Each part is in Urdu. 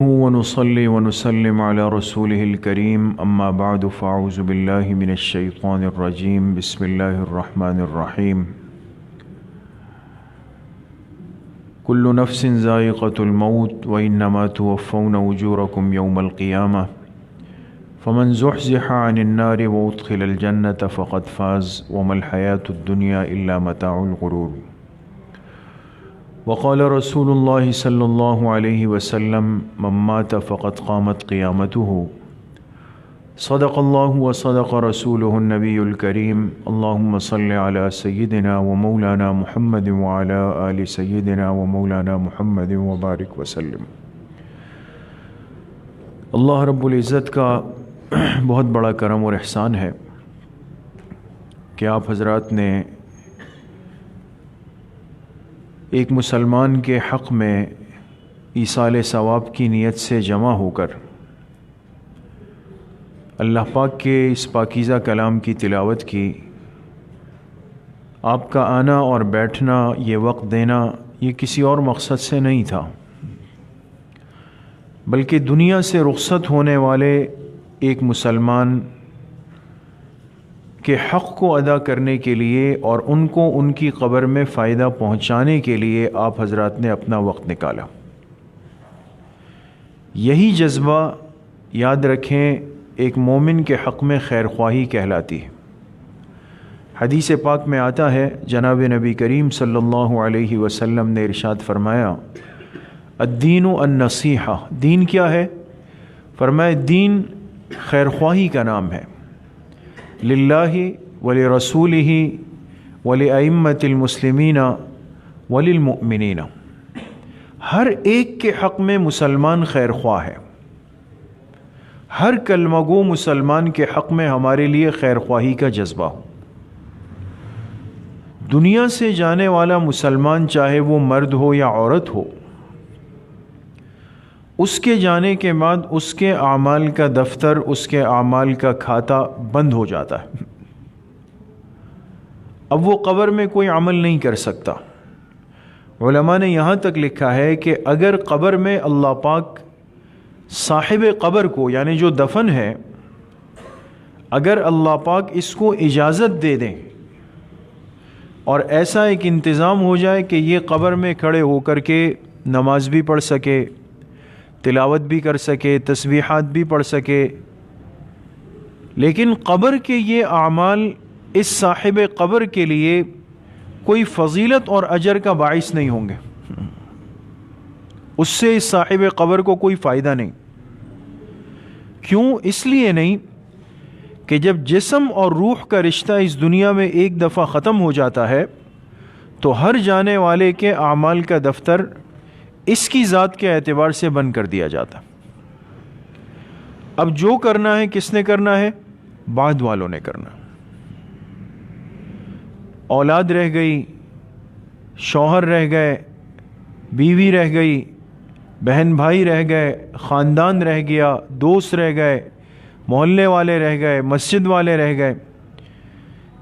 ونصلي ونسلم على رسوله الكريم أما بعد فأعوذ بالله من الشيطان الرجيم بسم الله الرحمن الرحيم كل نفس ذائقة الموت وإنما توفون أجوركم يوم القيامة فمن زحزح عن النار وأدخل الجنة فقد فاز وما الحياة الدنيا إلا متاع الغرور وقال رسول الله صلى الله عليه وسلم من مات فقد قامت قيامته صدق الله وصدق رسوله النبي الكريم اللهم صل على سيدنا ومولانا محمد وعلى آل سيدنا ومولانا محمد وبارك وسلم۔ اللہ رب العزت کا بہت بڑا کرم اور احسان ہے کہ آپ حضرات نے ایک مسلمان کے حق میں ایصال ثواب کی نیت سے جمع ہو کر اللہ پاک کے اس پاکیزہ کلام کی تلاوت کی۔ آپ کا آنا اور بیٹھنا، یہ وقت دینا، یہ کسی اور مقصد سے نہیں تھا، بلکہ دنیا سے رخصت ہونے والے ایک مسلمان کہ حق کو ادا کرنے کے لیے اور ان کو ان کی قبر میں فائدہ پہنچانے کے لیے آپ حضرات نے اپنا وقت نکالا۔ یہی جذبہ یاد رکھیں ایک مومن کے حق میں خیر خواہی کہلاتی ہے۔ حدیث پاک میں آتا ہے، جناب نبی کریم صلی اللہ علیہ وسلم نے ارشاد فرمایا، الدین النصیحہ، دین کیا ہے؟ فرمایا دین خیر خواہی کا نام ہے، للہ ولرسولہ ولأئمۃ المسلمین وللمؤمنین۔ ہر ایک کے حق میں مسلمان خیر خواہ ہے، ہر کلمہ گو مسلمان کے حق میں ہمارے لیے خیر خواہی کا جذبہ ہو۔ دنیا سے جانے والا مسلمان چاہے وہ مرد ہو یا عورت ہو، اس کے جانے کے بعد اس کے اعمال کا دفتر، اس کے اعمال کا کھاتا بند ہو جاتا ہے۔ اب وہ قبر میں کوئی عمل نہیں کر سکتا۔ علماء نے یہاں تک لکھا ہے کہ اگر قبر میں اللہ پاک صاحب قبر کو، یعنی جو دفن ہے، اگر اللہ پاک اس کو اجازت دے دیں اور ایسا ایک انتظام ہو جائے کہ یہ قبر میں کھڑے ہو کر کے نماز بھی پڑھ سکے، تلاوت بھی کر سکے، تسبیحات بھی پڑھ سکے، لیکن قبر کے یہ اعمال اس صاحب قبر کے لیے کوئی فضیلت اور اجر کا باعث نہیں ہوں گے، اس سے اس صاحب قبر کو کوئی فائدہ نہیں۔ کیوں؟ اس لیے نہیں کہ جب جسم اور روح کا رشتہ اس دنیا میں ایک دفعہ ختم ہو جاتا ہے تو ہر جانے والے کے اعمال کا دفتر اس کی ذات کے اعتبار سے بند کر دیا جاتا۔ اب جو کرنا ہے کس نے کرنا ہے؟ بعد والوں نے کرنا۔ اولاد رہ گئی، شوہر رہ گئے، بیوی رہ گئی، بہن بھائی رہ گئے، خاندان رہ گیا، دوست رہ گئے، محلے والے رہ گئے، مسجد والے رہ گئے۔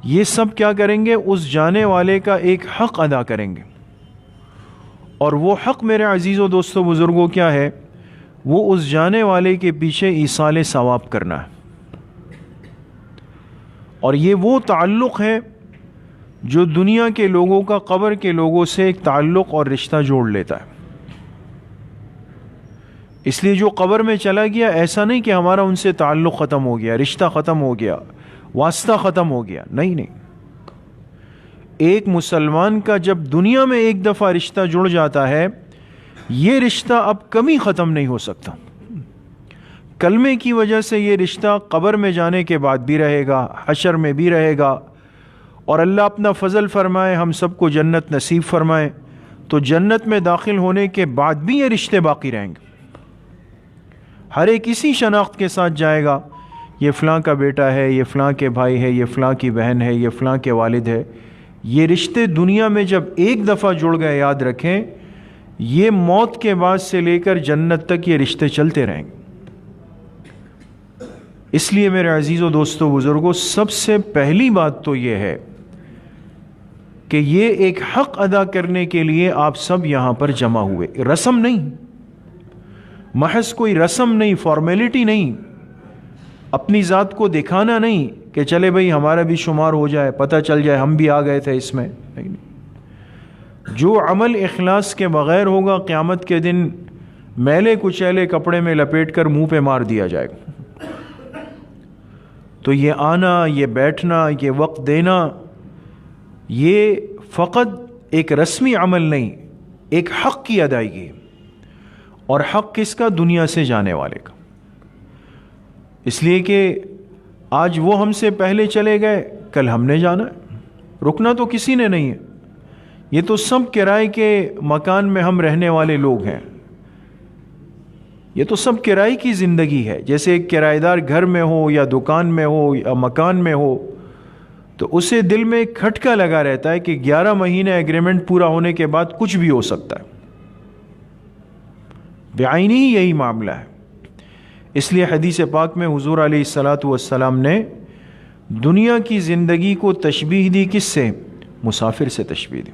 یہ سب کیا کریں گے؟ اس جانے والے کا ایک حق ادا کریں گے، اور وہ حق میرے عزیزوں دوستوں بزرگوں کیا ہے؟ وہ اس جانے والے کے پیچھے ایصال ثواب کرنا ہے، اور یہ وہ تعلق ہے جو دنیا کے لوگوں کا قبر کے لوگوں سے ایک تعلق اور رشتہ جوڑ لیتا ہے۔ اس لیے جو قبر میں چلا گیا، ایسا نہیں کہ ہمارا ان سے تعلق ختم ہو گیا، رشتہ ختم ہو گیا، واسطہ ختم ہو گیا، نہیں نہیں۔ ایک مسلمان کا جب دنیا میں ایک دفعہ رشتہ جڑ جاتا ہے، یہ رشتہ اب کبھی ختم نہیں ہو سکتا۔ کلمے کی وجہ سے یہ رشتہ قبر میں جانے کے بعد بھی رہے گا، حشر میں بھی رہے گا، اور اللہ اپنا فضل فرمائے، ہم سب کو جنت نصیب فرمائے، تو جنت میں داخل ہونے کے بعد بھی یہ رشتے باقی رہیں گے۔ ہر ایک اسی شناخت کے ساتھ جائے گا، یہ فلاں کا بیٹا ہے، یہ فلاں کے بھائی ہے، یہ فلاں کی بہن ہے، یہ فلاں کے والد ہے۔ یہ رشتے دنیا میں جب ایک دفعہ جڑ گئے، یاد رکھیں یہ موت کے بعد سے لے کر جنت تک یہ رشتے چلتے رہیں گے۔ اس لیے میرے عزیزوں دوستوں بزرگوں، سب سے پہلی بات تو یہ ہے کہ یہ ایک حق ادا کرنے کے لیے آپ سب یہاں پر جمع ہوئے، رسم نہیں۔ محض کوئی رسم نہیں، فارمیلٹی نہیں، اپنی ذات کو دکھانا نہیں کہ چلے بھئی ہمارا بھی شمار ہو جائے، پتہ چل جائے ہم بھی آ گئے تھے اس میں، نہیں۔ جو عمل اخلاص کے بغیر ہوگا قیامت کے دن میلے کچیلے کپڑے میں لپیٹ کر منہ پہ مار دیا جائے گا۔ تو یہ آنا، یہ بیٹھنا، یہ وقت دینا، یہ فقط ایک رسمی عمل نہیں، ایک حق کی ادائیگی، اور حق کس کا؟ دنیا سے جانے والے کا۔ اس لیے کہ آج وہ ہم سے پہلے چلے گئے، کل ہم نے جانا ہے، رکنا تو کسی نے نہیں ہے۔ یہ تو سب کرائے کے مکان میں ہم رہنے والے لوگ ہیں، یہ تو سب کرائے کی زندگی ہے۔ جیسے ایک کرایہ دار گھر میں ہو یا دکان میں ہو یا مکان میں ہو تو اسے دل میں ایک کھٹکا لگا رہتا ہے کہ 11 مہینے ایگریمنٹ پورا ہونے کے بعد کچھ بھی ہو سکتا ہے۔ بعینی ہی یہی معاملہ ہے۔ اس لیے حدیث پاک میں حضور علیہ الصلاۃ والسلام نے دنیا کی زندگی کو تشبیہ دی، کس سے؟ مسافر سے تشبیہ دی۔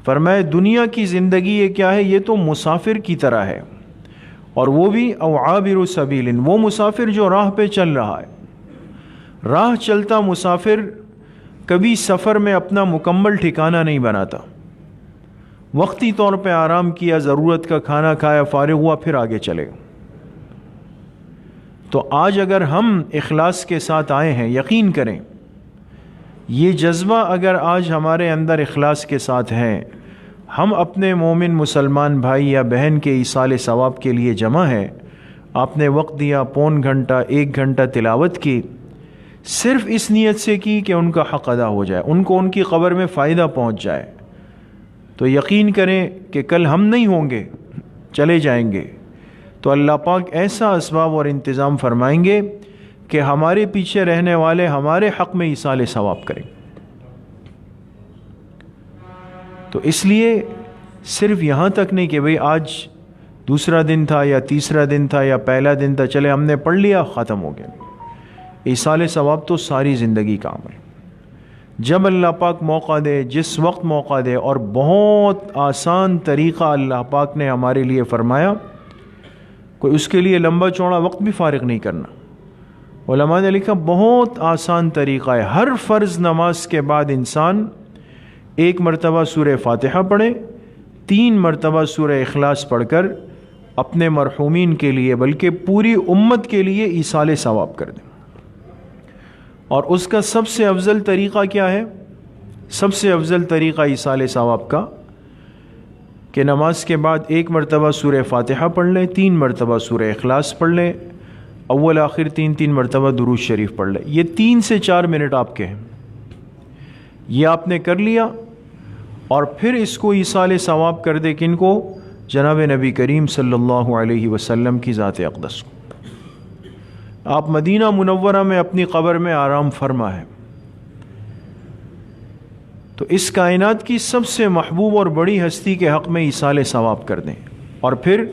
فرمایا دنیا کی زندگی یہ کیا ہے؟ یہ تو مسافر کی طرح ہے، اور وہ بھی او عابر سبیل، وہ مسافر جو راہ پہ چل رہا ہے۔ راہ چلتا مسافر کبھی سفر میں اپنا مکمل ٹھکانہ نہیں بناتا، وقتی طور پہ آرام کیا، ضرورت کا کھانا کھایا، فارغ ہوا، پھر آگے چلے گا۔ تو آج اگر ہم اخلاص کے ساتھ آئے ہیں، یقین کریں یہ جذبہ اگر آج ہمارے اندر اخلاص کے ساتھ ہے، ہم اپنے مومن مسلمان بھائی یا بہن کے ایصال ثواب کے لیے جمع ہے، آپ نے وقت دیا، پون گھنٹہ 1 گھنٹہ تلاوت کی، صرف اس نیت سے کی کہ ان کا حق ادا ہو جائے، ان کو ان کی قبر میں فائدہ پہنچ جائے، تو یقین کریں کہ کل ہم نہیں ہوں گے، چلے جائیں گے، تو اللہ پاک ایسا اسباب اور انتظام فرمائیں گے کہ ہمارے پیچھے رہنے والے ہمارے حق میں ایصال ثواب کریں۔ تو اس لیے صرف یہاں تک نہیں کہ بھئی آج دوسرا دن تھا یا تیسرا دن تھا یا پہلا دن تھا، چلے ہم نے پڑھ لیا ختم ہو گیا۔ ایصال ثواب تو ساری زندگی کا عمل، جب اللہ پاک موقع دے، جس وقت موقع دے، اور بہت آسان طریقہ اللہ پاک نے ہمارے لیے فرمایا، کوئی اس کے لیے لمبا چوڑا وقت بھی فارغ نہیں کرنا۔ علماء نے لکھا بہت آسان طریقہ ہے، ہر فرض نماز کے بعد انسان 1 مرتبہ سورہ فاتحہ پڑھے، 3 مرتبہ سورہ اخلاص پڑھ کر اپنے مرحومین کے لیے بلکہ پوری امت کے لیے ایصال ثواب کر دیں۔ اور اس کا سب سے افضل طریقہ کیا ہے؟ سب سے افضل طریقہ ایصال ثواب کا کہ نماز کے بعد 1 مرتبہ سورہ فاتحہ پڑھ لیں، 3 مرتبہ سورہ اخلاص پڑھ لیں، اول آخر 3 مرتبہ درود شریف پڑھ لیں۔ یہ 3 سے 4 منٹ آپ کے ہیں، یہ آپ نے کر لیا، اور پھر اس کو ایصال ثواب کر دے کن کو؟ جناب نبی کریم صلی اللہ علیہ وسلم کی ذات اقدس کو۔ آپ مدینہ منورہ میں اپنی قبر میں آرام فرما ہے، تو اس کائنات کی سب سے محبوب اور بڑی ہستی کے حق میں ایصال ثواب کر دیں، اور پھر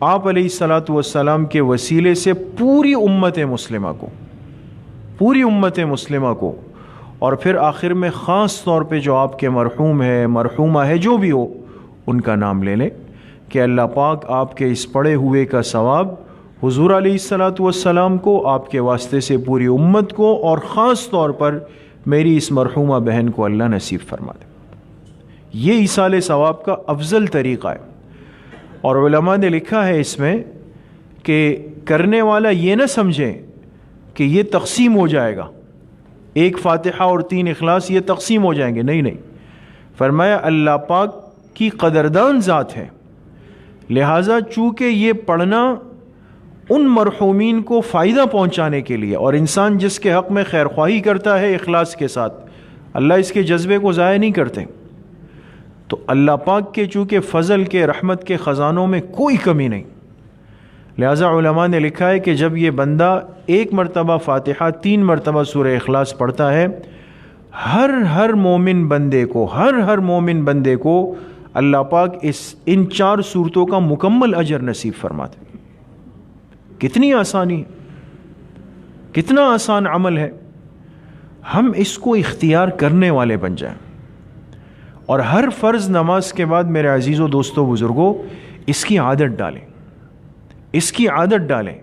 آپ علیہ الصلاۃ والسلام کے وسیلے سے پوری امت مسلمہ کو، اور پھر آخر میں خاص طور پہ جو آپ کے مرحوم ہے، مرحومہ ہے، جو بھی ہو، ان کا نام لے لیں کہ اللہ پاک آپ کے اس پڑھے ہوئے کا ثواب حضور علیہ الصلاۃ والسلام کو، آپ کے واسطے سے پوری امت کو، اور خاص طور پر میری اس مرحومہ بہن کو اللہ نصیب فرما دے۔ یہ ایصال ثواب کا افضل طریقہ ہے۔ اور علماء نے لکھا ہے اس میں کہ کرنے والا یہ نہ سمجھے کہ یہ تقسیم ہو جائے گا، 1 فاتحہ اور 3 اخلاص یہ تقسیم ہو جائیں گے، نہیں۔ فرمایا اللہ پاک کی قدردان ذات ہے، لہٰذا چونکہ یہ پڑھنا ان مرحومین کو فائدہ پہنچانے کے لیے، اور انسان جس کے حق میں خیر خواہی کرتا ہے اخلاص کے ساتھ، اللہ اس کے جذبے کو ضائع نہیں کرتے، تو اللہ پاک کے چونکہ فضل کے، رحمت کے خزانوں میں کوئی کمی نہیں، لہٰذا علماء نے لکھا ہے کہ جب یہ بندہ 1 مرتبہ فاتحہ 3 مرتبہ سورہ اخلاص پڑھتا ہے، ہر مومن بندے کو اللہ پاک ان 4 صورتوں کا مکمل اجر نصیب فرماتے ہیں۔ کتنی آسانی ہے، کتنا آسان عمل ہے، ہم اس کو اختیار کرنے والے بن جائیں، اور ہر فرض نماز کے بعد میرے عزیزوں، دوستوں، بزرگوں، اس کی عادت ڈالیں۔ اس کی عادت ڈالیں.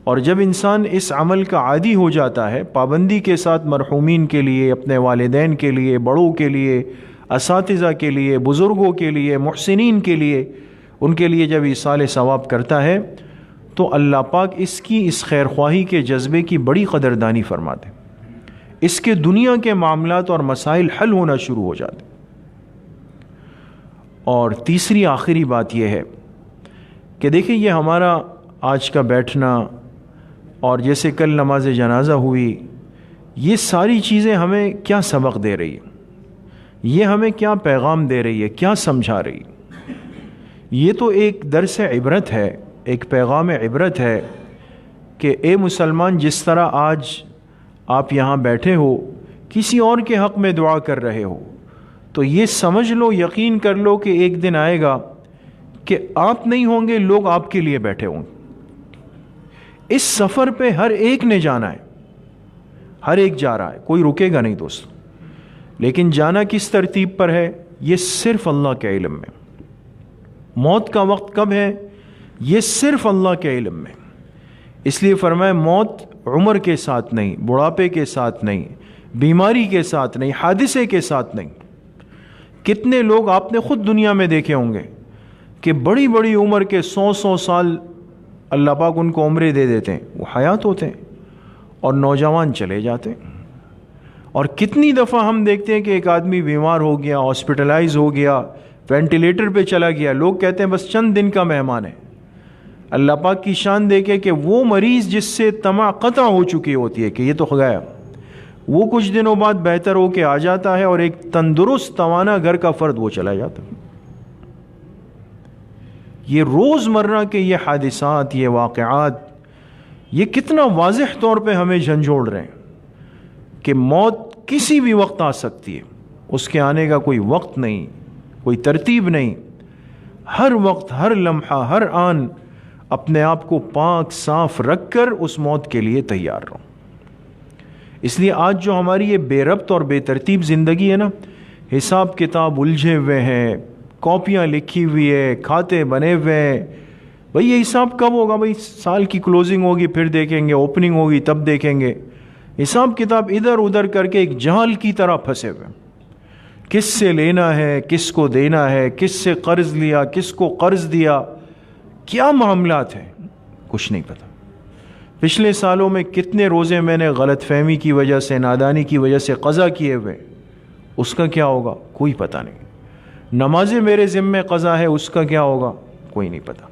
اور جب انسان اس عمل کا عادی ہو جاتا ہے، پابندی کے ساتھ مرحومین کے لیے، اپنے والدین کے لیے، بڑوں کے لیے، اساتذہ کے لیے، بزرگوں کے لیے، محسنین کے لیے، ان کے لیے جب ایصال ثواب کرتا ہے تو اللہ پاک اس کی اس خیر خواہی کے جذبے کی بڑی قدردانی فرماتے ہیں. اس کے دنیا کے معاملات اور مسائل حل ہونا شروع ہو جاتے ہیں. اور تیسری آخری بات یہ ہے کہ دیکھیں یہ ہمارا آج کا بیٹھنا اور جیسے کل نماز جنازہ ہوئی، یہ ساری چیزیں ہمیں کیا سبق دے رہی ہے، یہ ہمیں کیا پیغام دے رہی ہے، کیا سمجھا رہی ہے؟ یہ تو ایک درس عبرت ہے، ایک پیغام عبرت ہے کہ اے مسلمان، جس طرح آج آپ یہاں بیٹھے ہو کسی اور کے حق میں دعا کر رہے ہو، تو یہ سمجھ لو، یقین کر لو کہ ایک دن آئے گا کہ آپ نہیں ہوں گے، لوگ آپ کے لیے بیٹھے ہوں گے. اس سفر پہ ہر ایک نے جانا ہے، ہر ایک جا رہا ہے، کوئی رکے گا نہیں دوستو. لیکن جانا کس ترتیب پر ہے یہ صرف اللہ کے علم میں. موت کا وقت کب ہے یہ صرف اللہ کے علم میں. اس لیے فرمایا موت عمر کے ساتھ نہیں، بڑھاپے کے ساتھ نہیں، بیماری کے ساتھ نہیں، حادثے کے ساتھ نہیں. کتنے لوگ آپ نے خود دنیا میں دیکھے ہوں گے کہ بڑی بڑی عمر کے 100 سال اللہ پاک ان کو عمریں دے دیتے ہیں، وہ حیات ہوتے ہیں اور نوجوان چلے جاتے ہیں. اور کتنی دفعہ ہم دیکھتے ہیں کہ ایک آدمی بیمار ہو گیا، ہاسپٹلائز ہو گیا، وینٹیلیٹر پہ چلا گیا، لوگ کہتے ہیں بس چند دن کا مہمان ہے. اللہ پاک کی شان دیکھے کہ وہ مریض جس سے طمع قطع ہو چکی ہوتی ہے کہ یہ تو گیا، وہ کچھ دنوں بعد بہتر ہو کے آ جاتا ہے اور ایک تندرست توانا گھر کا فرد وہ چلا جاتا ہے. یہ روز مرہ کے یہ حادثات، یہ واقعات، یہ کتنا واضح طور پہ ہمیں جھنجھوڑ رہے ہیں کہ موت کسی بھی وقت آ سکتی ہے. اس کے آنے کا کوئی وقت نہیں، کوئی ترتیب نہیں. ہر وقت، ہر لمحہ، ہر آن اپنے آپ کو پاک صاف رکھ کر اس موت کے لیے تیار رہو. اس لیے آج جو ہماری یہ بے ربط اور بے ترتیب زندگی ہے نا، حساب کتاب الجھے ہوئے ہیں، کاپیاں لکھی ہوئی ہے، کھاتے بنے ہوئے ہیں. بھئی یہ حساب کب ہوگا؟ بھئی سال کی کلوزنگ ہوگی پھر دیکھیں گے، اوپننگ ہوگی تب دیکھیں گے. حساب کتاب ادھر ادھر کر کے ایک جہل کی طرح پھنسے ہوئے. کس سے لینا ہے، کس کو دینا ہے، کس سے قرض لیا، کس کو قرض دیا، کیا معاملات ہیں کچھ نہیں پتہ. پچھلے سالوں میں کتنے روزے میں نے غلط فہمی کی وجہ سے، نادانی کی وجہ سے قضا کیے ہوئے، اس کا کیا ہوگا کوئی پتہ نہیں. نمازیں میرے ذمے قضا ہے، اس کا کیا ہوگا کوئی نہیں پتہ.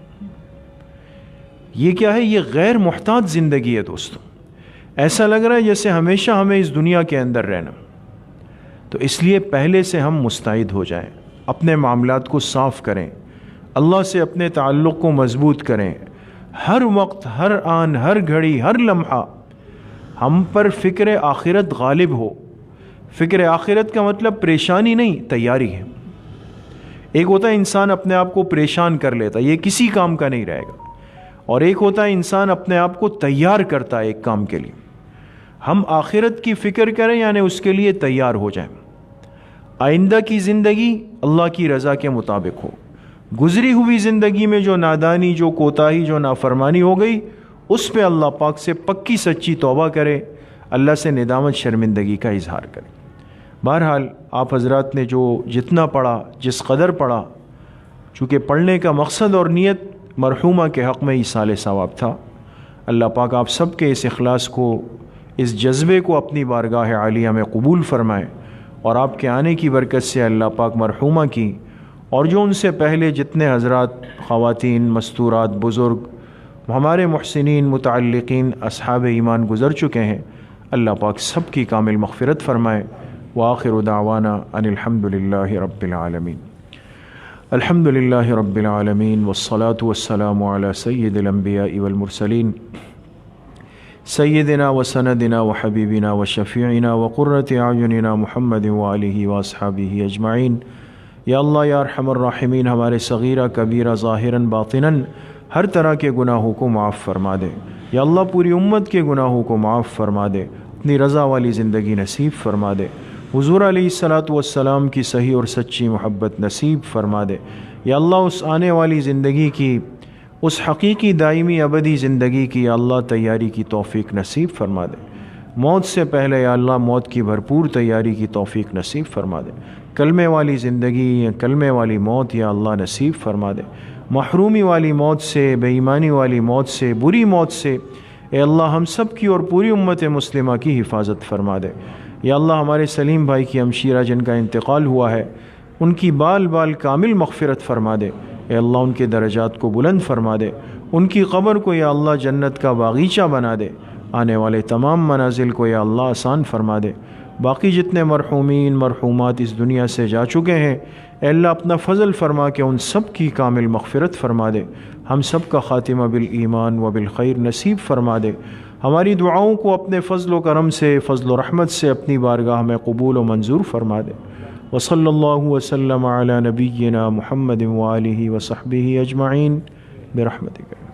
یہ کیا ہے؟ یہ غیر محتاط زندگی ہے دوستو. ایسا لگ رہا ہے جیسے ہمیشہ ہمیں اس دنیا کے اندر رہنا. تو اس لیے پہلے سے ہم مستعد ہو جائیں، اپنے معاملات کو صاف کریں، اللہ سے اپنے تعلق کو مضبوط کریں. ہر وقت، ہر آن، ہر گھڑی، ہر لمحہ ہم پر فکر آخرت غالب ہو. فکر آخرت کا مطلب پریشانی نہیں، تیاری ہے. ایک ہوتا ہے انسان اپنے آپ کو پریشان کر لیتا، یہ کسی کام کا نہیں رہے گا. اور ایک ہوتا ہے انسان اپنے آپ کو تیار کرتا ہے ایک کام کے لیے. ہم آخرت کی فکر کریں یعنی اس کے لیے تیار ہو جائیں. آئندہ کی زندگی اللہ کی رضا کے مطابق ہو. گزری ہوئی زندگی میں جو نادانی، جو کوتاہی، جو نافرمانی ہو گئی، اس پہ اللہ پاک سے پکی سچی توبہ کرے، اللہ سے ندامت، شرمندگی کا اظہار کرے. بہرحال آپ حضرات نے جو جتنا پڑھا، جس قدر پڑھا، چونکہ پڑھنے کا مقصد اور نیت مرحومہ کے حق میں ایصال ثواب تھا. اللہ پاک آپ سب کے اس اخلاص کو، اس جذبے کو اپنی بارگاہ عالیہ میں قبول فرمائے، اور آپ کے آنے کی برکت سے اللہ پاک مرحومہ کی اور جو ان سے پہلے جتنے حضرات، خواتین، مستورات، بزرگ، ہمارے محسنین، متعلقین، اصحاب ایمان گزر چکے ہیں، اللہ پاک سب کی کامل مغفرت فرمائے. وآخر دعوانا ان الحمد للہ رب العالمین. الحمد للہ رب العالمین والصلاة والسلام علی سید الانبیاء والمرسلین سیدنا وسندنا وحبیبنا وشفیعنا وقرۃ اعیننا محمد وآلہ واصحابہ اجمعین. یا اللہ یا ارحم الراحمین، ہمارے صغیرہ کبیرہ، ظاہراً باطناً ہر طرح کے گناہوں کو معاف فرما دے. یا اللہ پوری امت کے گناہوں کو معاف فرما دے، اپنی رضا والی زندگی نصیب فرما دے. حضور علیہ الصلاۃ والسلام کی صحیح اور سچی محبت نصیب فرما دے. یا اللہ اس آنے والی زندگی کی اس حقیقی دائمی ابدی زندگی کی یا اللہ تیاری کی توفیق نصیب فرما دے۔ موت سے پہلے یا اللہ موت کی بھرپور تیاری کی توفیق نصیب فرما دے۔ کلمے والی زندگی یا کلمے والی موت یا اللہ نصیب فرما دے۔ محرومی والی موت سے، بے ایمانی والی موت سے، بری موت سے اے اللہ ہم سب کی اور پوری امت مسلمہ کی حفاظت فرما دے۔ یا اللہ ہمارے سلیم بھائی کی ہمشیرہ جن کا انتقال ہوا ہے ان کی بال بال کامل مغفرت فرما دے۔ اے اللہ ان کے درجات کو بلند فرما دے، ان کی قبر کو یا اللہ جنت کا باغیچہ بنا دے، آنے والے تمام منازل کو یا اللہ آسان فرما دے۔ باقی جتنے مرحومین مرحومات اس دنیا سے جا چکے ہیں اے اللہ اپنا فضل فرما کے ان سب کی کامل مغفرت فرما دے، ہم سب کا خاتمہ بالایمان و بالخیر نصیب فرما دے۔ ہماری دعاؤں کو اپنے فضل و کرم سے، فضل و رحمت سے اپنی بارگاہ میں قبول و منظور فرما دے۔ وصلی اللہ وسلم علی نبینا محمد وآلہ وصحبہ اجمعین برحمتک۔